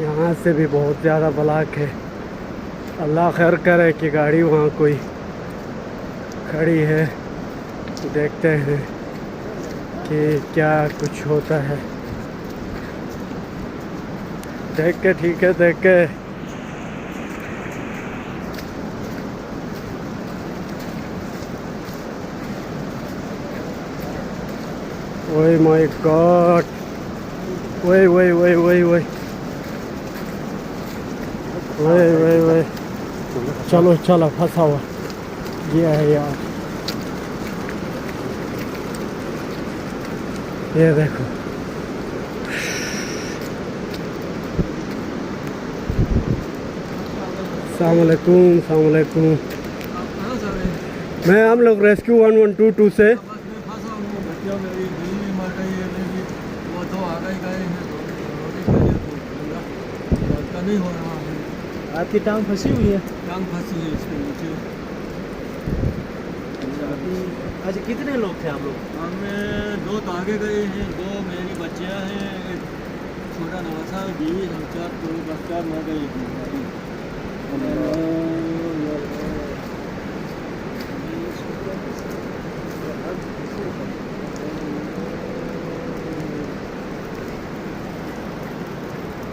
यहाँ से भी बहुत ज़्यादा ब्लॉक है। अल्लाह खैर करे कि गाड़ी वहाँ कोई खड़ी है, देखते हैं कि क्या कुछ होता है। देख के ठीक है, देख के ओए माय गॉड, वही वही वही वही वही वही वही वही चलो चलो, फंसा हुआ ये है यार, ये देखो। अस्सलाम वालेकुम, अस्सलाम वालेकुम। आप कहाँ से आ रहे हैं? मैं हम लोग रेस्क्यू 1122 से। बस मैं फंसा हूँ, बच्चियों मेरी बीवी भी मर गई है मेरी, वो दो आ गए गए हैं, रोटी खा लिया तो पूरा आज का नहीं हो रहा है। आपकी टांग फंसी हुई है। टांग फंसी है इसके नीचे। आज कितने लोग थे आप लोग? हमें दो तो आगे गए हैं, दो मेरी बच्चियाँ हैं, एक छोटा नवासा बीवी, हम चार, तो बस चार मर गए हैं।